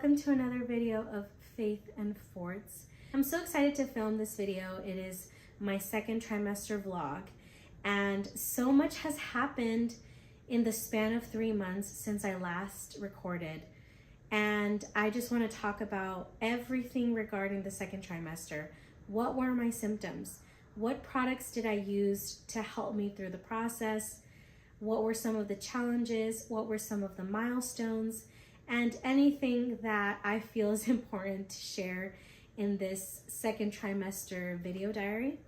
welcome to another video of Faith and Forts. I'm so excited to film this video. It is my second trimester vlog, and so much has happened in the span of 3 months since I last recorded. And I just want to talk about everything regarding the second trimester. What were my symptoms? What products did I use to help me through the process? What were some of the challenges? What were some of the milestones? And anything that I feel is important to share in this second trimester video diary.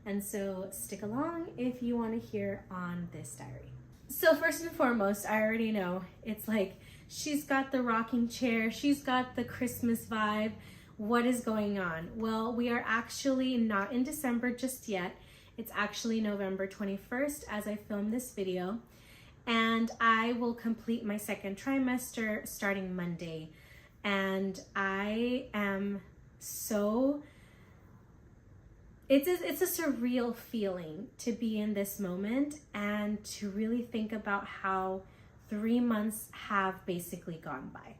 And so stick along if you want to hear on this diary. So first and foremost, I already know it's like she's got the rocking chair, she's got the Christmas vibe. What is going on? Well, we are actually not in December just yet. It's actually November 21st as I film this video. And I will complete my second trimester starting Monday. And I am so, it's a surreal feeling to be in this moment and to really think about how 3 months have basically gone by.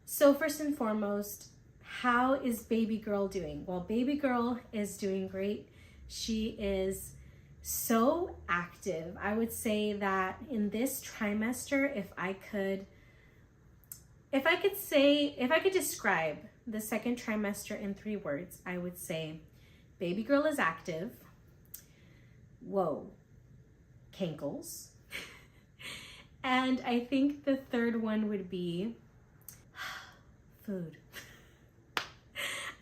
So first and foremost, how is baby girl doing? Well, baby girl is doing great. She is so active. I would say that in this trimester, if I could describe the second trimester in 3 words, I would say baby girl is active. Whoa, cankles. And I think the third one would be food.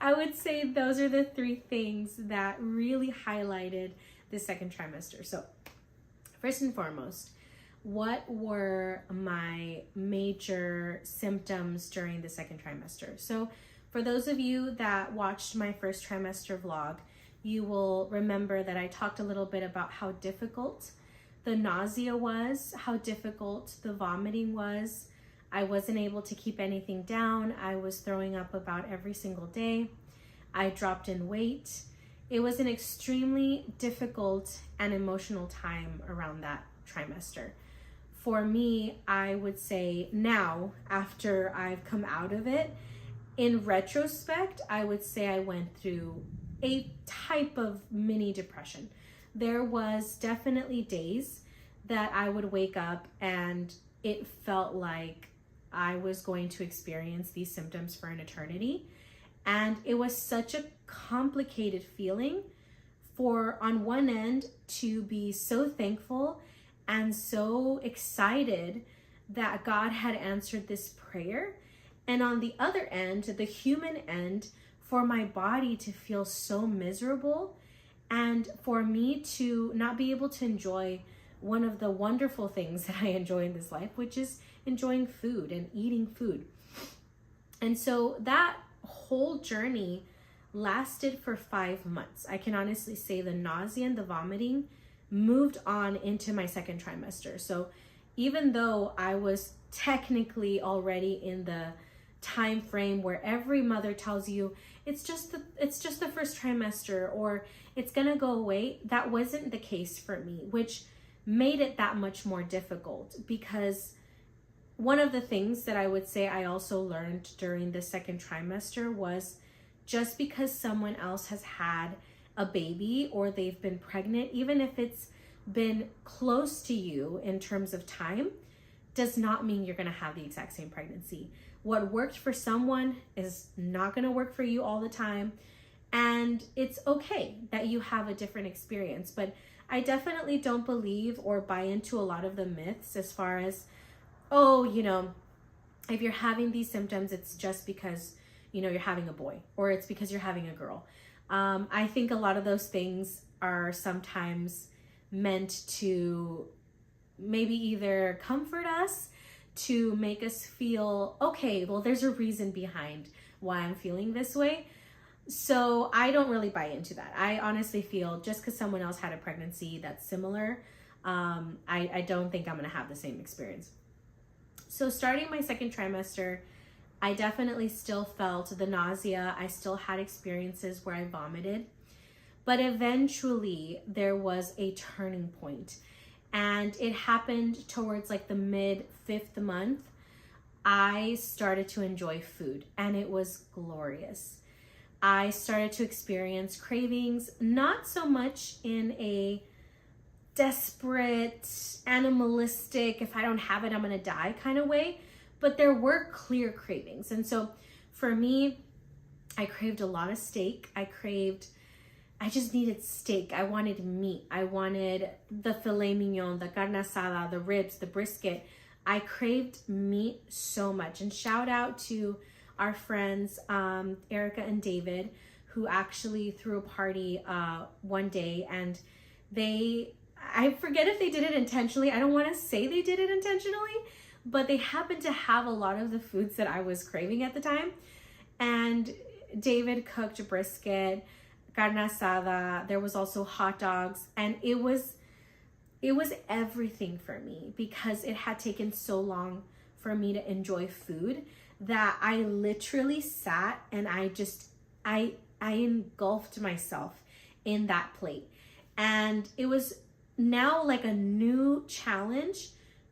I would say those are the 3 things that really highlighted the second trimester. So first and foremost, what were my major symptoms during the second trimester? So for those of you that watched my first trimester vlog, you will remember that I talked a little bit about how difficult the nausea was, how difficult the vomiting was. I wasn't able to keep anything down. I was throwing up about every single day. I dropped in weight. It was an extremely difficult and emotional time around that trimester. For me, I would say now, after I've come out of it, in retrospect, I would say I went through a type of mini depression. There was definitely days that I would wake up and it felt like I was going to experience these symptoms for an eternity. And it was such a complicated feeling for, on one end, to be so thankful and so excited that God had answered this prayer. And on the other end, the human end, for my body to feel so miserable and for me to not be able to enjoy one of the wonderful things that I enjoy in this life, which is enjoying food and eating food. And so that whole journey lasted for 5 months. I can honestly say the nausea and the vomiting moved on into my second trimester. So even though I was technically already in the time frame where every mother tells you it's just the first trimester or it's gonna go away, that wasn't the case for me, which made it that much more difficult. Because one of the things that I would say I also learned during the second trimester was just because someone else has had a baby or they've been pregnant, even if it's been close to you in terms of time, does not mean you're gonna have the exact same pregnancy. What worked for someone is not gonna work for you all the time. And it's okay that you have a different experience. But I definitely don't believe or buy into a lot of the myths as far as, oh, if you're having these symptoms, it's just because, you're having a boy or it's because you're having a girl. I think a lot of those things are sometimes meant to maybe either comfort us, to make us feel, okay, well, there's a reason behind why I'm feeling this way. So I don't really buy into that. I honestly feel just because someone else had a pregnancy that's similar, I don't think I'm gonna have the same experience. So starting my second trimester, I definitely still felt the nausea. I still had experiences where I vomited, but eventually there was a turning point, and it happened towards like the mid 5th month. I started to enjoy food, and it was glorious. I started to experience cravings, not so much in a desperate, animalistic, if I don't have it, I'm gonna die kind of way, but there were clear cravings. And so for me, I craved a lot of steak. I just needed steak. I wanted meat. I wanted the filet mignon, the carne asada, the ribs, the brisket. I craved meat so much. And shout out to our friends, Erica and David, who actually threw a party one day, and I forget if they did it intentionally. I don't want to say they did it intentionally, but they happened to have a lot of the foods that I was craving at the time. And David cooked brisket, carne asada. There was also hot dogs, and it was everything for me because it had taken so long for me to enjoy food that I literally sat and I engulfed myself in that plate. And it was now like a new challenge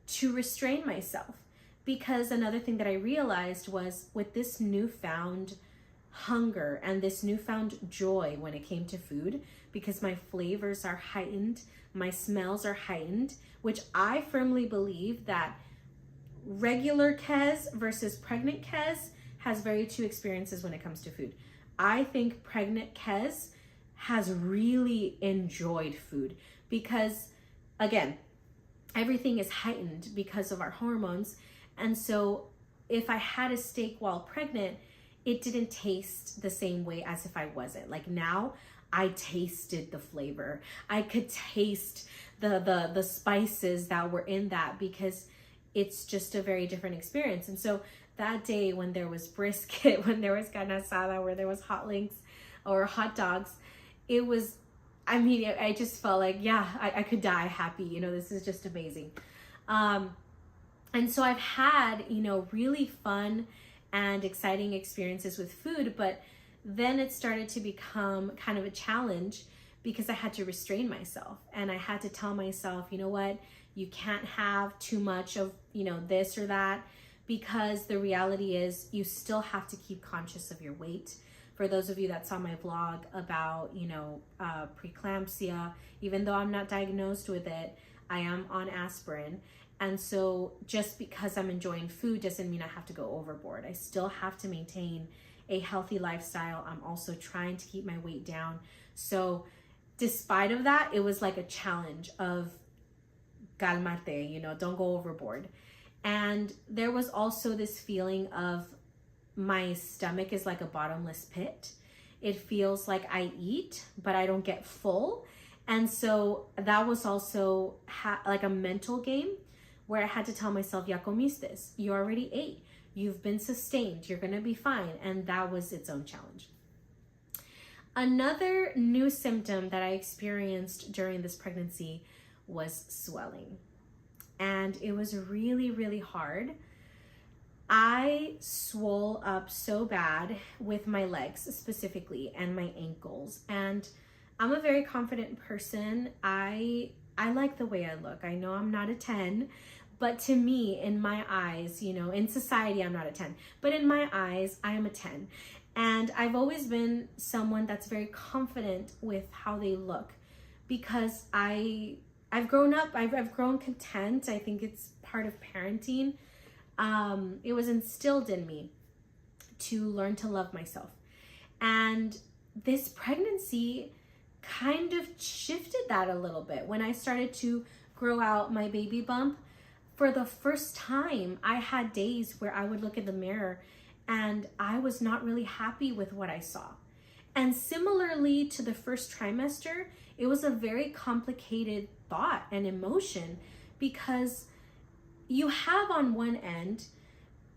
to restrain myself, because another thing that I realized was with this newfound hunger and this newfound joy when it came to food, because my flavors are heightened, my smells are heightened, which I firmly believe that regular Kez versus pregnant Kez has very two experiences when it comes to food. I think pregnant Kez has really enjoyed food because, again, everything is heightened because of our hormones. And so if I had a steak while pregnant, it didn't taste the same way as if I wasn't. Like now, I tasted the flavor. I could taste the spices that were in that because it's just a very different experience. And so that day when there was brisket, when there was carne asada, where there was hot links or hot dogs, it was, I mean, I just felt like, yeah, I could die happy. You know, this is just amazing. And so I've had, you know, really fun and exciting experiences with food, but then it started to become kind of a challenge because I had to restrain myself and I had to tell myself, you know what, you can't have too much of, you know, this or that, because the reality is you still have to keep conscious of your weight. For those of you that saw my vlog about, you know, preeclampsia, even though I'm not diagnosed with it, I am on aspirin. And so just because I'm enjoying food doesn't mean I have to go overboard. I still have to maintain a healthy lifestyle. I'm also trying to keep my weight down. So despite of that, it was like a challenge of calmate, you know, don't go overboard. And there was also this feeling of my stomach is like a bottomless pit. It feels like I eat, but I don't get full. And so that was also like a mental game where I had to tell myself, ya comiste, you already ate, you've been sustained, you're gonna be fine. And that was its own challenge. Another new symptom that I experienced during this pregnancy was swelling. And it was really, really hard. I swole up so bad with my legs specifically and my ankles. And I'm a very confident person. I like the way I look. I know I'm not a 10, but to me, in my eyes, you know, in society, I'm not a 10, but in my eyes, I am a 10. And I've always been someone that's very confident with how they look because I've grown up, I've grown content. I think it's part of parenting. It was instilled in me to learn to love myself. And this pregnancy kind of shifted that a little bit. When I started to grow out my baby bump, for the first time, I had days where I would look in the mirror and I was not really happy with what I saw. And similarly to the first trimester, it was a very complicated thought and emotion because you have on one end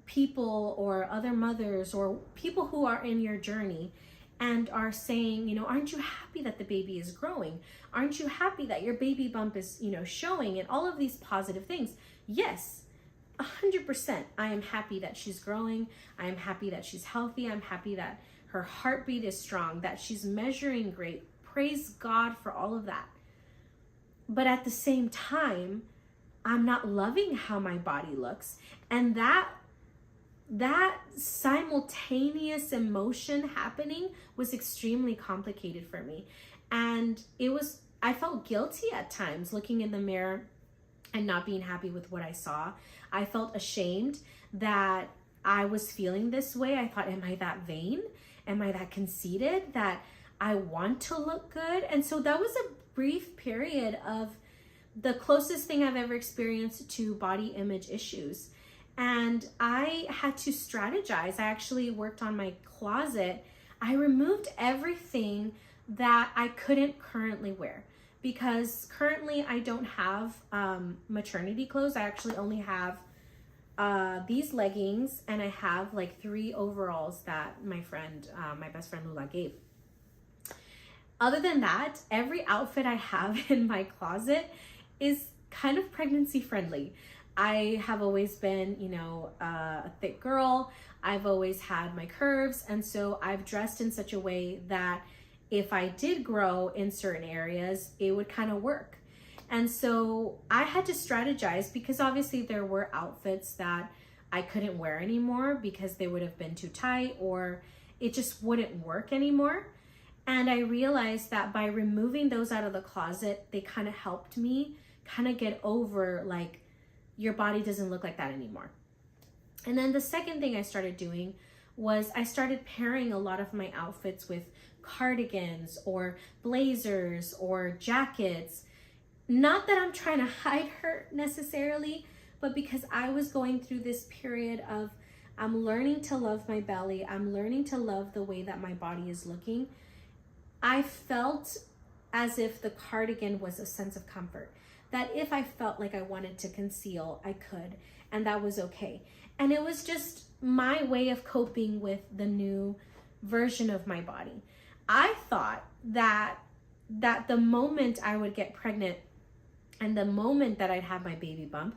people or other mothers or people who are in your journey and are saying, you know, aren't you happy that the baby is growing? Aren't you happy that your baby bump is, you know, showing, and all of these positive things? Yes, 100%. I am happy that she's growing. I am happy that she's healthy. I'm happy that her heartbeat is strong, that she's measuring great. Praise God for all of that. But at the same time, I'm not loving how my body looks. And that that simultaneous emotion happening was extremely complicated for me. And I felt guilty at times looking in the mirror and not being happy with what I saw. I felt ashamed that I was feeling this way. I thought, am I that vain? Am I that conceited that I want to look good? And so that was a brief period of the closest thing I've ever experienced to body image issues. And I had to strategize. I actually worked on my closet. I removed everything that I couldn't currently wear, because currently I don't have maternity clothes. I actually only have these leggings, and I have like 3 overalls that my best friend Lula gave. Other than that, every outfit I have in my closet is kind of pregnancy friendly. I have always been, a thick girl. I've always had my curves. And so I've dressed in such a way that if I did grow in certain areas, it would kind of work. And so I had to strategize, because obviously there were outfits that I couldn't wear anymore because they would have been too tight or it just wouldn't work anymore. And I realized that by removing those out of the closet, they kind of helped me kind of get over, like, your body doesn't look like that anymore. And then the second thing I started doing was I started pairing a lot of my outfits with cardigans or blazers or jackets. Not that I'm trying to hide her necessarily, but because I was going through this period of, I'm learning to love my belly. I'm learning to love the way that my body is looking. I felt as if the cardigan was a sense of comfort, that if I felt like I wanted to conceal, I could, and that was okay. And it was just my way of coping with the new version of my body. I thought that the moment I would get pregnant and the moment that I'd have my baby bump,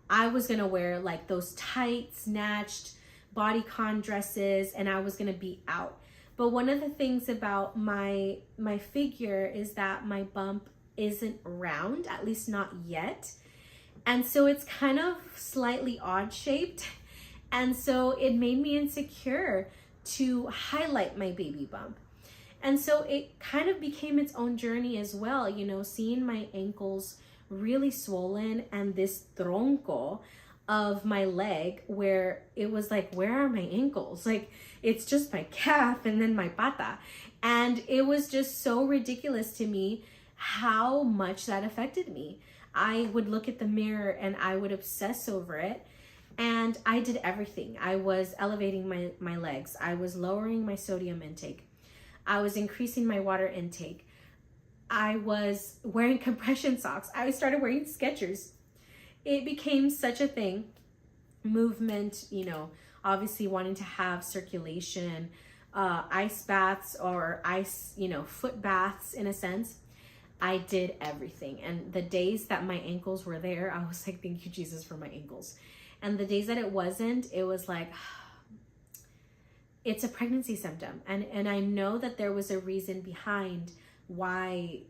I was gonna wear like those tight, snatched bodycon dresses, and I was gonna be out. But one of the things about my figure is that my bump isn't round, at least not yet. And so it's kind of slightly odd shaped. And so it made me insecure to highlight my baby bump. And so it kind of became its own journey as well, seeing my ankles really swollen and this tronco of my leg where it was like, where are my ankles? Like, it's just my calf and then my pata. And it was just so ridiculous to me how much that affected me. I would look at the mirror and I would obsess over it. And I did everything. I was elevating my legs. I was lowering my sodium intake. I was increasing my water intake. I was wearing compression socks. I started wearing Skechers. It became such a thing. Movement, obviously wanting to have circulation, ice baths or ice, foot baths in a sense. I did everything. And the days that my ankles were there, I was like, thank you, Jesus, for my ankles. And the days that it wasn't, it was like, it's a pregnancy symptom. And I know that there was a reason behind why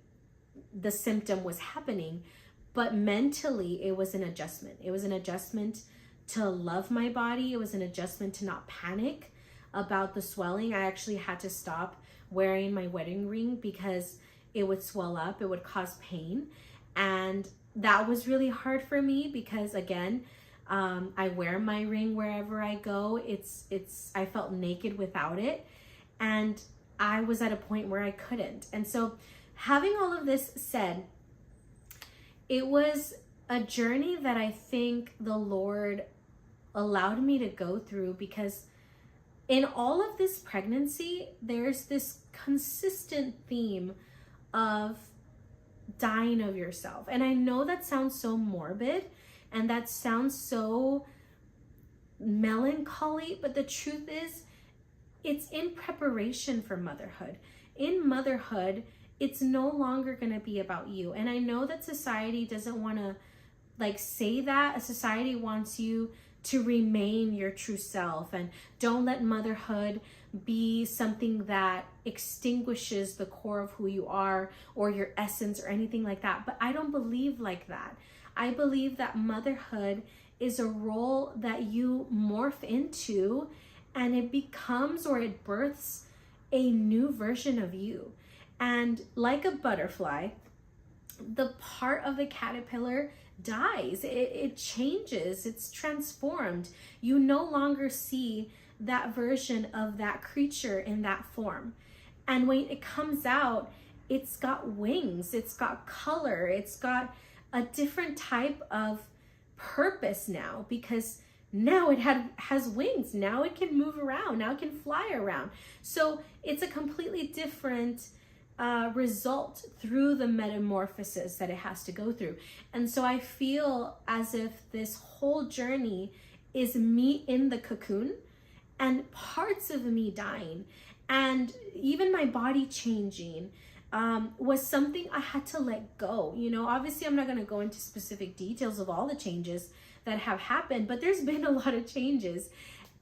the symptom was happening, but mentally it was an adjustment. It was an adjustment to love my body. It was an adjustment to not panic about the swelling. I actually had to stop wearing my wedding ring because it would swell up, it would cause pain. And that was really hard for me because, again, I wear my ring wherever I go. I felt naked without it. And I was at a point where I couldn't. And so having all of this said, it was a journey that I think the Lord allowed me to go through, because in all of this pregnancy, there's this consistent theme of dying of yourself. And I know that sounds so morbid and that sounds so melancholy, but the truth is, it's in preparation for motherhood. In motherhood, it's no longer going to be about you. And I know that society doesn't want to say that. Society wants you to remain your true self and don't let motherhood be something that extinguishes the core of who you are or your essence or anything like that. But I don't believe like that. I believe that motherhood is a role that you morph into, and it becomes, or it births, a new version of you. And like a butterfly, the part of the caterpillar dies, it changes, it's transformed. You no longer see that version of that creature in that form. And when it comes out, it's got wings, it's got color, it's got a different type of purpose now, because now it has wings, now it can move around, now it can fly around. So it's a completely different result through the metamorphosis that it has to go through. And so I feel as if this whole journey is me in the cocoon and parts of me dying, and even my body changing was something I had to let go. You know, obviously I'm not going to go into specific details of all the changes that have happened, but there's been a lot of changes.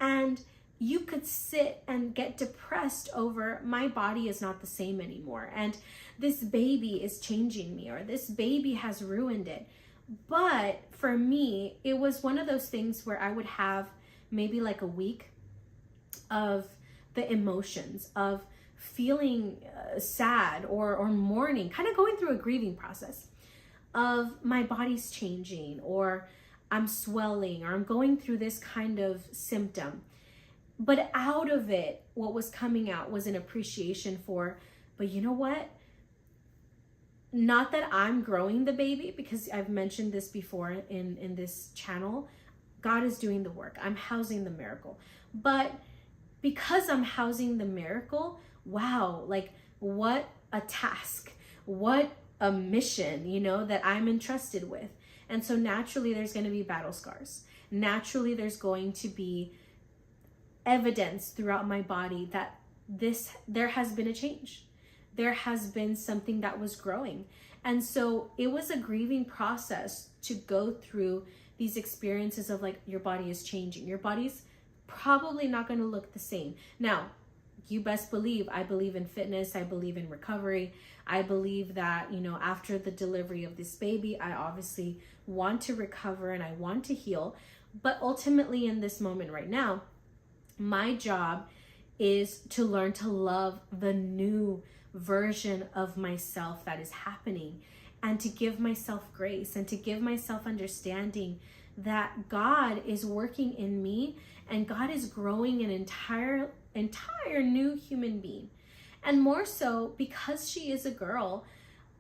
And you could sit and get depressed over, my body is not the same anymore, and this baby is changing me, or this baby has ruined it. But for me, it was one of those things where I would have maybe like a week of the emotions of feeling sad or mourning, kind of going through a grieving process of my body's changing, or I'm swelling, or I'm going through this kind of symptom. But out of it, what was coming out was an appreciation for, but you know what? Not that I'm growing the baby, because I've mentioned this before in this channel. God is doing the work. I'm housing the miracle. But because I'm housing the miracle, wow, like what a task, what a mission, you know, that I'm entrusted with. And so naturally there's going to be battle scars. Naturally there's going to be evidence throughout my body that there has been a change. There has been something that was growing. And so it was a grieving process to go through these experiences of like, your body is changing. Your body's probably not going to look the same. Now, you best believe, I believe in fitness. I believe in recovery. I believe that, you know, after the delivery of this baby, I obviously want to recover and I want to heal. But ultimately in this moment right now, my job is to learn to love the new version of myself that is happening, and to give myself grace, and to give myself understanding that God is working in me, and God is growing an entire new human being. And more so, because she is a girl,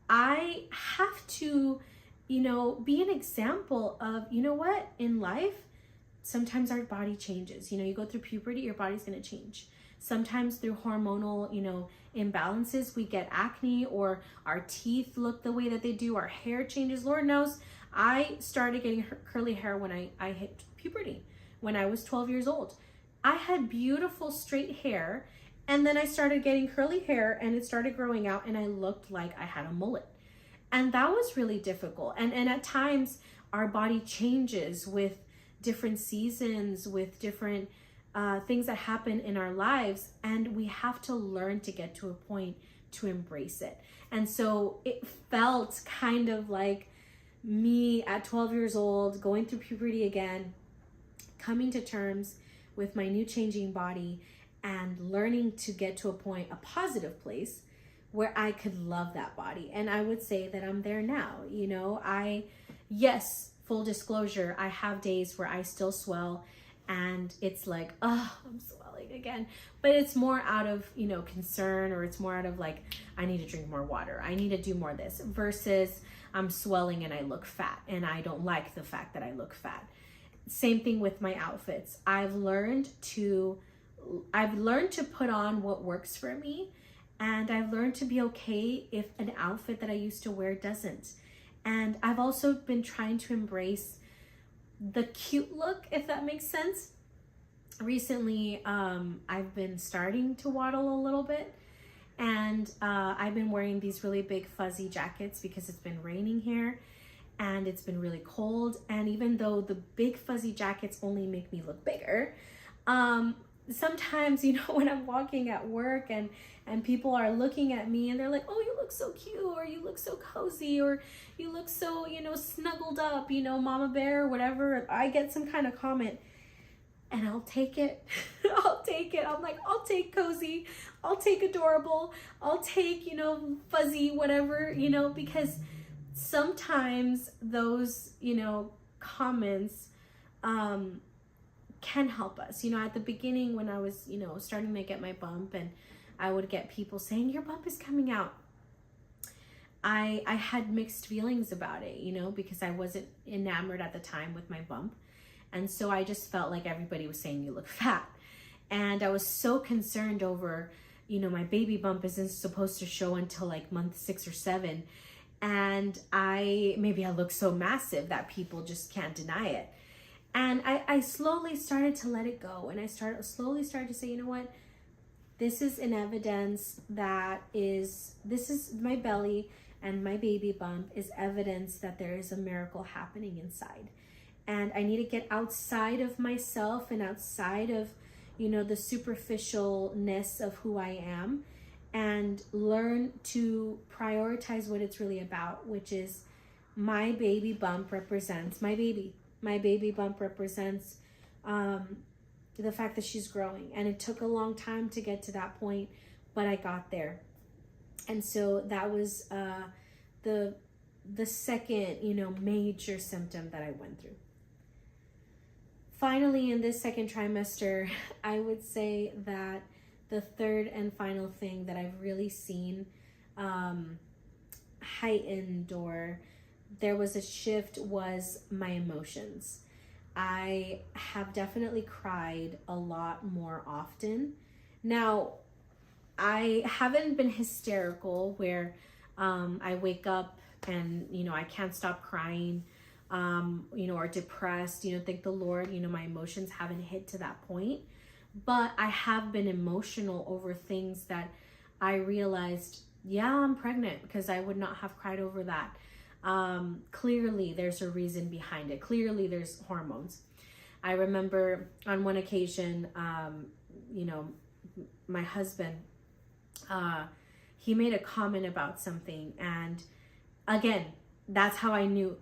I have to, you know, be an example of, you know what, in life, sometimes our body changes. You know, you go through puberty, your body's going to change. Sometimes through hormonal, you know, imbalances, we get acne, or our teeth look the way that they do, our hair changes. Lord knows, I started getting curly hair when I hit puberty, when I was 12 years old. I had beautiful straight hair, and then I started getting curly hair, and it started growing out, and I looked like I had a mullet. And that was really difficult. And at times, our body changes with different seasons, with different things that happen in our lives, and we have to learn to get to a point to embrace it. And so it felt kind of like me at 12 years old, going through puberty again, coming to terms with my new changing body, and learning to get to a point, a positive place, where I could love that body. And I would say that I'm there now. You know, yes, full disclosure, I have days where I still swell, and it's like, oh, I'm swelling again. But it's more out of, you know, concern, or it's more out of like, I need to drink more water, I need to do more of this, versus I'm swelling and I look fat, and I don't like the fact that I look fat. Same thing with my outfits. I've learned to put on what works for me, and I've learned to be okay if an outfit that I used to wear doesn't. And I've also been trying to embrace the cute look, if that makes sense. Recently, I've been starting to waddle a little bit, and I've been wearing these really big fuzzy jackets because it's been raining here, and it's been really cold. And even though the big fuzzy jackets only make me look bigger, sometimes, when I'm walking at work and people are looking at me and they're like, oh, you look so cute, or you look so cozy, or you look so, snuggled up, mama bear, or whatever. I get some kind of comment and I'll take it. I'll take it. I'm like, I'll take cozy, I'll take adorable, I'll take, fuzzy, whatever, because sometimes those, comments, can help us. At the beginning when I was, starting to get my bump, and I would get people saying, your bump is coming out. I had mixed feelings about it, because I wasn't enamored at the time with my bump. And so I just felt like everybody was saying you look fat. And I was so concerned over, my baby bump isn't supposed to show until like month 6 or 7. And maybe I look so massive that people just can't deny it. And I slowly started to let it go. And I slowly started to say, you know what? This is an evidence this is my belly, and my baby bump is evidence that there is a miracle happening inside. And I need to get outside of myself and outside of, the superficialness of who I am, and learn to prioritize what it's really about, which is my baby bump represents my baby. My baby bump represents the fact that she's growing. And it took a long time to get to that point, but I got there. And so that was the second, major symptom that I went through. Finally, in this second trimester, I would say that the third and final thing that I've really seen heightened, or there was a shift, was my emotions. I have definitely cried a lot more often. Now, I haven't been hysterical where I wake up and, I can't stop crying, or depressed, thank the Lord, my emotions haven't hit to that point. But I have been emotional over things that I realized, yeah, I'm pregnant, because I would not have cried over that. Clearly there's a reason behind it. Clearly there's hormones. I remember on one occasion, my husband, he made a comment about something, and again, that's how I knew,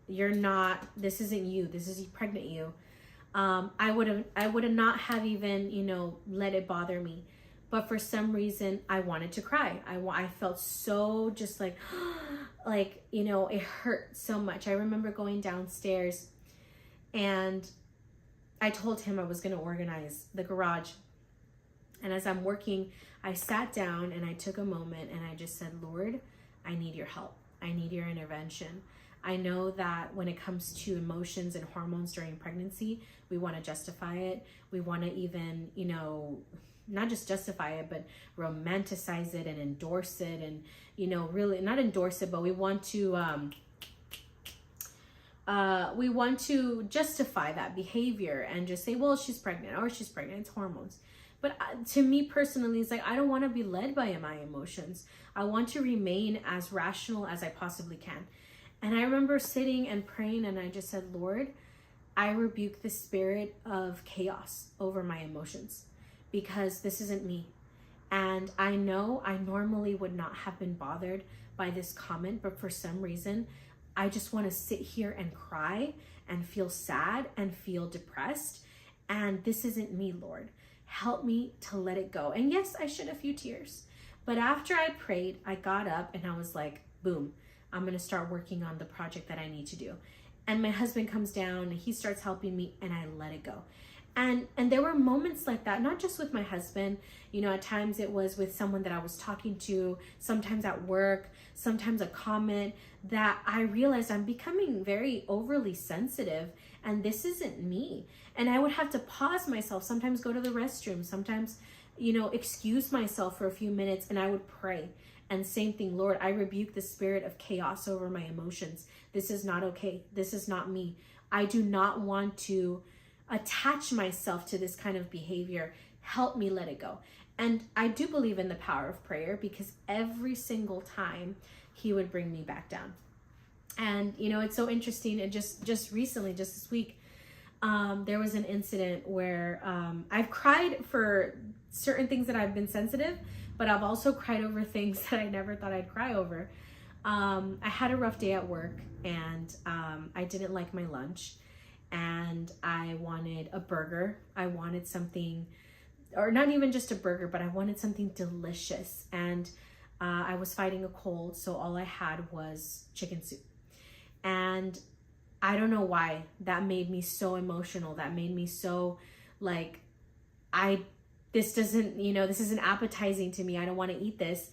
this isn't you, this is pregnant you. I would have not have even, let it bother me. But for some reason, I wanted to cry. I felt so just like, it hurt so much. I remember going downstairs and I told him I was going to organize the garage. And as I'm working, I sat down and I took a moment and I just said, Lord, I need your help. I need your intervention. I know that when it comes to emotions and hormones during pregnancy, we want to justify it. We want to even, not just justify it, but romanticize it and endorse it, and, really not endorse it, but we want to justify that behavior and just say, well, she's pregnant, it's hormones. But to me personally, it's like, I don't want to be led by my emotions. I want to remain as rational as I possibly can. And I remember sitting and praying, and I just said, Lord, I rebuke the spirit of chaos over my emotions, because this isn't me. And I know I normally would not have been bothered by this comment, but for some reason, I just want to sit here and cry and feel sad and feel depressed. And this isn't me, Lord. Help me to let it go. And yes, I shed a few tears. But after I prayed, I got up and I was like, boom, I'm going to start working on the project that I need to do. And my husband comes down and he starts helping me, and I let it go. And there were moments like that, not just with my husband, at times it was with someone that I was talking to, sometimes at work, sometimes a comment, that I realized I'm becoming very overly sensitive, and this isn't me. And I would have to pause myself, sometimes go to the restroom, sometimes, excuse myself for a few minutes, and I would pray. And same thing, Lord, I rebuke the spirit of chaos over my emotions. This is not okay. This is not me. I do not want to attach myself to this kind of behavior. Help me let it go. And I do believe in the power of prayer, because every single time he would bring me back down. And, it's so interesting. And just recently, just this week, there was an incident where I've cried for certain things that I've been sensitive, but I've also cried over things that I never thought I'd cry over. I had a rough day at work, and I didn't like my lunch, and I wanted a burger. I wanted something, or not even just a burger, but I wanted something delicious. And I was fighting a cold, so all I had was chicken soup. And I don't know why that made me so emotional. That made me so like, this isn't appetizing to me. I don't want to eat this.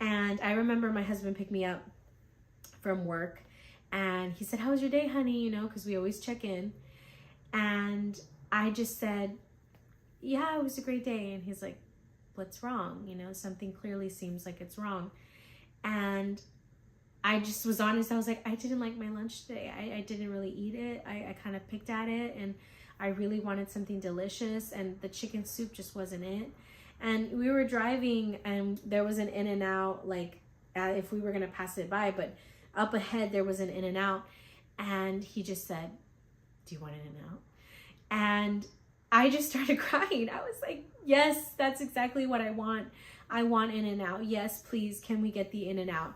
And I remember my husband picked me up from work, and he said, "How was your day, honey?" Because we always check in. And I just said, "Yeah, it was a great day." And he's like, "What's wrong? Something clearly seems like it's wrong." And I just was honest. I was like, I didn't like my lunch today. I didn't really eat it. I kind of picked at it, and I really wanted something delicious, and the chicken soup just wasn't it. And we were driving, and there was an In-N-Out, like if we were going to pass it by, but up ahead there was an In-N-Out, and he just said, "Do you want an In-N-Out?" And I just started crying. I was like, yes, that's exactly what I want. I want In-N-Out. Yes, please, can we get the In-N-Out?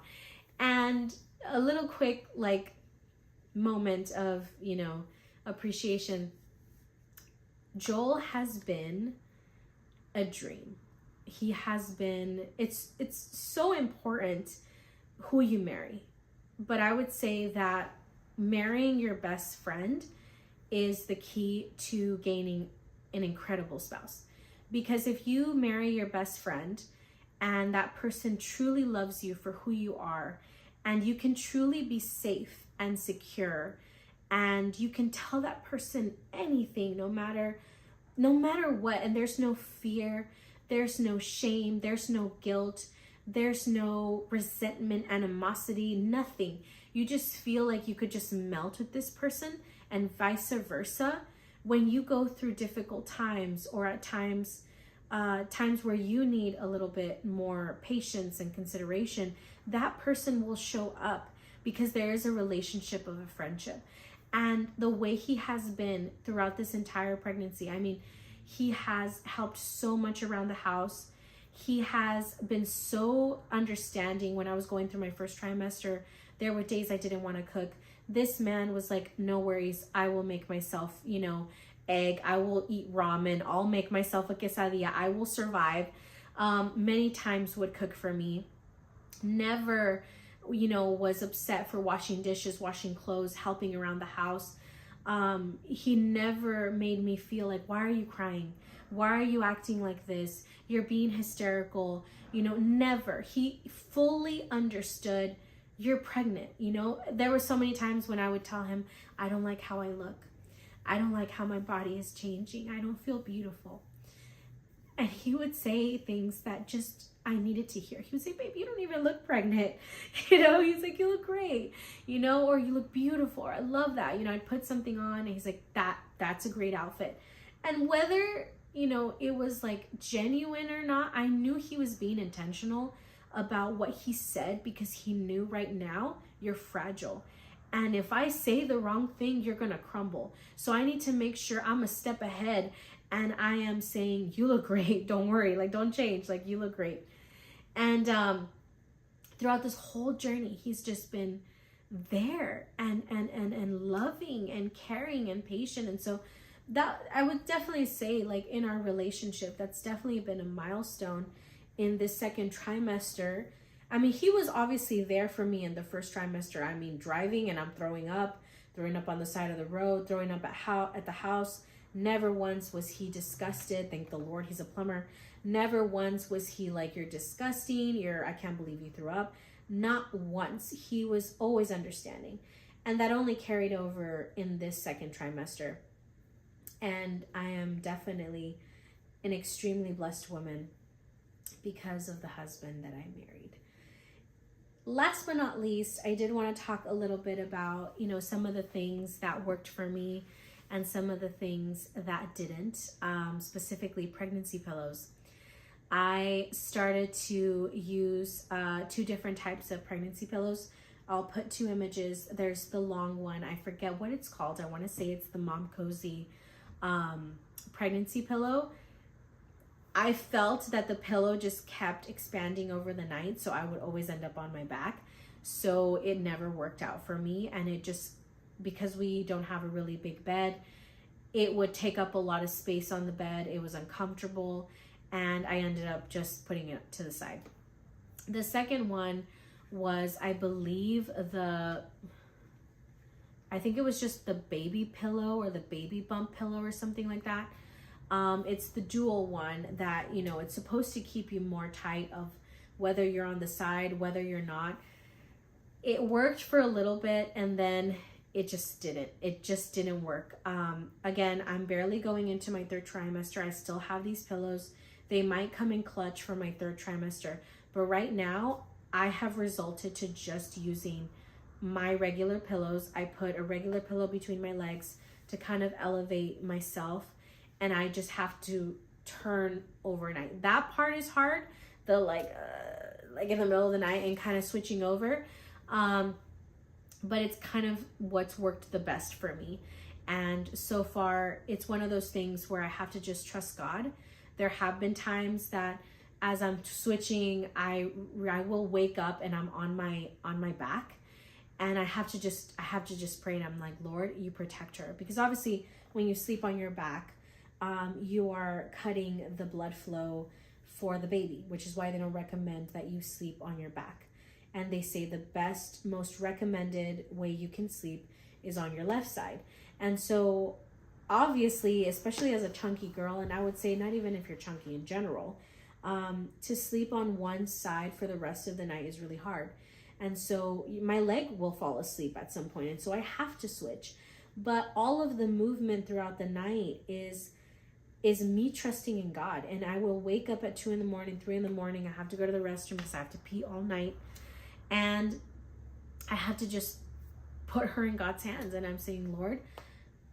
And a little quick moment of, appreciation. Joel has been a dream. He has been, it's so important who you marry. But I would say that marrying your best friend is the key to gaining an incredible spouse. Because if you marry your best friend and that person truly loves you for who you are, and you can truly be safe and secure, and you can tell that person anything, no matter what, and there's no fear, there's no shame, there's no guilt, there's no resentment, animosity, nothing. You just feel like you could just melt with this person, and vice versa. When you go through difficult times, or at times where you need a little bit more patience and consideration, that person will show up, because there is a relationship of a friendship. And the way he has been throughout this entire pregnancy, I mean, he has helped so much around the house. He has been so understanding. When I was going through my first trimester, there were days I didn't want to cook. This man was like, "No worries, I will make myself, egg. I will eat ramen. I'll make myself a quesadilla. I will survive." Many times would cook for me. Never, was upset for washing dishes, washing clothes, helping around the house. He never made me feel like, "Why are you crying? Why are you acting like this? You're being hysterical." Never. He fully understood, "You're pregnant." There were so many times when I would tell him, "I don't like how I look. I don't like how my body is changing. I don't feel beautiful." And he would say things that just I needed to hear. He would say, "Babe, you don't even look pregnant." He's like, "You look great," or "You look beautiful," or "I love that." I'd put something on, and he's like, that's a great outfit. And whether, it was like genuine or not, I knew he was being intentional about what he said, because he knew right now you're fragile. And if I say the wrong thing, you're going to crumble. So I need to make sure I'm a step ahead, and I am saying, "You look great. Don't worry. Don't change. You look great." And throughout this whole journey, he's just been there and loving and caring and patient. And so that, I would definitely say, in our relationship, that's definitely been a milestone in this second trimester. I mean, he was obviously there for me in the first trimester. I mean, driving and I'm throwing up on the side of the road, throwing up at the house. Never once was he disgusted. Thank the Lord, he's a plumber. Never once was he like, "You're disgusting. I can't believe you threw up." Not once. He was always understanding. And that only carried over in this second trimester. And I am definitely an extremely blessed woman because of the husband that I married. Last but not least, I did want to talk a little bit about, some of the things that worked for me and some of the things that didn't, specifically pregnancy pillows. I started to use 2 different types of pregnancy pillows. I'll put 2 images. There's the long one. I forget what it's called. I want to say it's the Mom Cozy pregnancy pillow. I felt that the pillow just kept expanding over the night, so I would always end up on my back. So it never worked out for me, and it just, because we don't have a really big bed, it would take up a lot of space on the bed. It was uncomfortable, and I ended up just putting it to the side. The second one was, I believe, I think it was just the baby pillow or the baby bump pillow or something like that. It's the dual one that, you know, it's supposed to keep you more tight of whether you're on the side, whether you're not. It worked for a little bit, and then it just didn't work. Again, I'm barely going into my 3rd trimester. I still have these pillows. They might come in clutch for my 3rd trimester, but right now I have resulted to just using my regular pillows. I put a regular pillow between my legs to kind of elevate myself, and I just have to turn overnight. That part is hard, the like in the middle of the night and kind of switching over. But it's kind of what's worked the best for me. And so far, it's one of those things where I have to just trust God. There have been times that as I'm switching, I will wake up and I'm on my back, and I have to just pray, and I'm like, Lord, you protect her. Because obviously when you sleep on your back, you are cutting the blood flow for the baby, which is why they don't recommend that you sleep on your back. And they say the best, most recommended way you can sleep is on your left side. And so obviously, especially as a chunky girl, and I would say not even if you're chunky in general, to sleep on one side for the rest of the night is really hard. And so my leg will fall asleep at some point, and so I have to switch. But all of the movement throughout the night is me trusting in God. And I will wake up at 2 a.m, 3 a.m. I have to go to the restroom because I have to pee all night. And I have to just put her in God's hands. And I'm saying, Lord,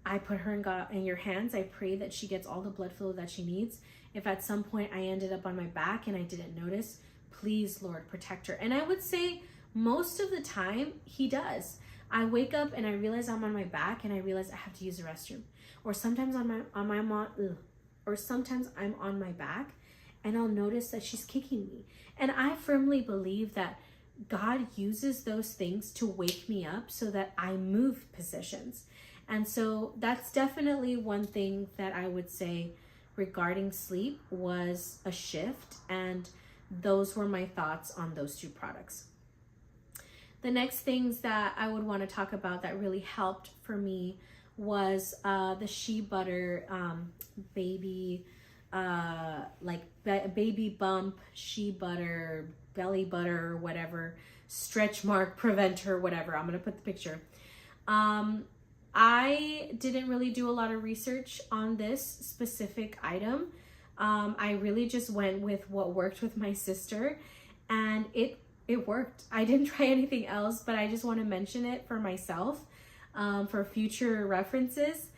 I put her in your hands. I pray that she gets all the blood flow that she needs. If at some point I ended up on my back and I didn't notice, please, Lord, protect her. And I would say most of the time he does. I wake up and I realize I'm on my back, and I realize I have to use the restroom. Or sometimes sometimes I'm on my back and I'll notice that she's kicking me. And I firmly believe that God uses those things to wake me up so that I move positions. And so that's definitely one thing that I would say regarding sleep was a shift. And those were my thoughts on those 2 products. The next things that I would want to talk about that really helped for me was the Shea Butter baby bump, Shea Butter, belly butter, or whatever, stretch mark preventer, whatever. I'm gonna put the picture. I didn't really do a lot of research on this specific item. I really just went with what worked with my sister, and it worked. I didn't try anything else, but I just want to mention it for myself, for future references.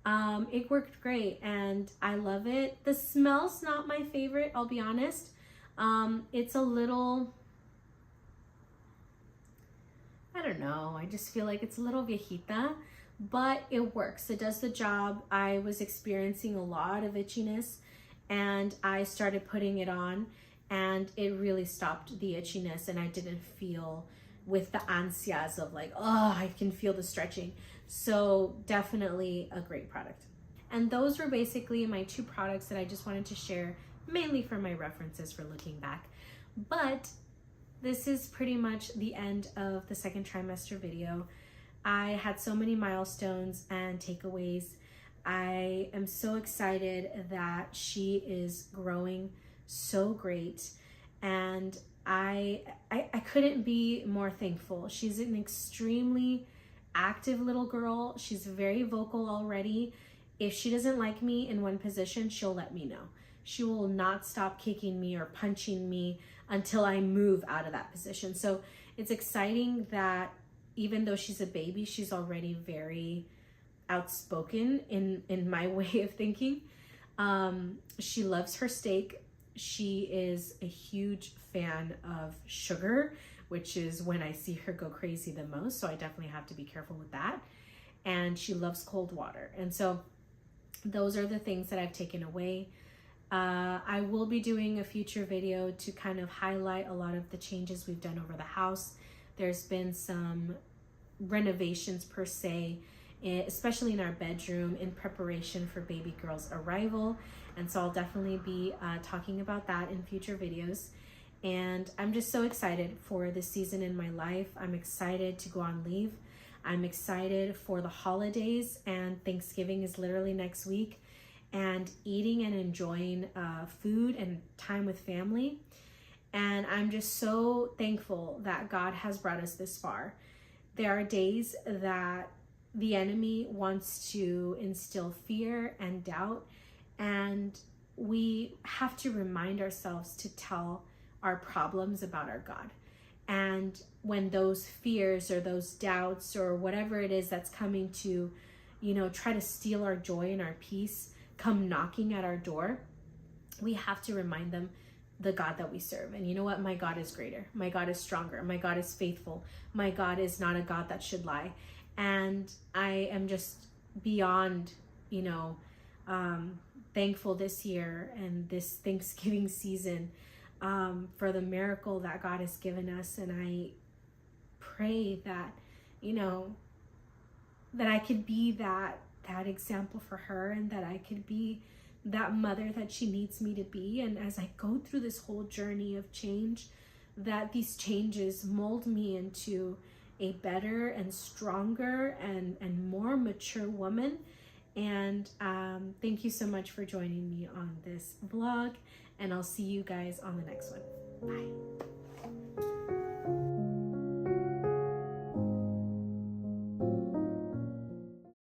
It worked great, and I love it. The smell's not my favorite, I'll be honest. It's a little, I don't know, I just feel like it's a little viejita, but it works. It does the job. I was experiencing a lot of itchiness, and I started putting it on, and it really stopped the itchiness, and I didn't feel with the ansias of like, oh, I can feel the stretching. So definitely a great product. And those were basically my 2 products that I just wanted to share, mainly for my references for looking back. But this is pretty much the end of the 2nd trimester video. I had so many milestones and takeaways. I am so excited that she is growing so great, and I couldn't be more thankful. She's an extremely active little girl. She's very vocal already. If she doesn't like me in one position, she'll let me know. She will not stop kicking me or punching me until I move out of that position. So it's exciting that even though she's a baby, she's already very outspoken in my way of thinking. She loves her steak. She is a huge fan of sugar, which is when I see her go crazy the most. So I definitely have to be careful with that. And she loves cold water. And so those are the things that I've taken away. I will be doing a future video to kind of highlight a lot of the changes we've done over the house. There's been some renovations per se, especially in our bedroom in preparation for baby girl's arrival. And so I'll definitely be talking about that in future videos. And I'm just so excited for this season in my life. I'm excited to go on leave. I'm excited for the holidays, and Thanksgiving is literally next week, and eating and enjoying food and time with family. And I'm just so thankful that God has brought us this far. There are days that the enemy wants to instill fear and doubt, and we have to remind ourselves to tell our problems about our God. And when those fears or those doubts or whatever it is that's coming to, try to steal our joy and our peace, come knocking at our door, we have to remind them the God that we serve. And you know what? My God is greater. My God is stronger. My God is faithful. My God is not a God that should lie. And I am just beyond, thankful this year and this Thanksgiving season for the miracle that God has given us. And I pray that, that I could be that example for her, and that I could be that mother that she needs me to be. And as I go through this whole journey of change, that these changes mold me into a better and stronger and more mature woman. And thank you so much for joining me on this vlog, and I'll see you guys on the next one. Bye.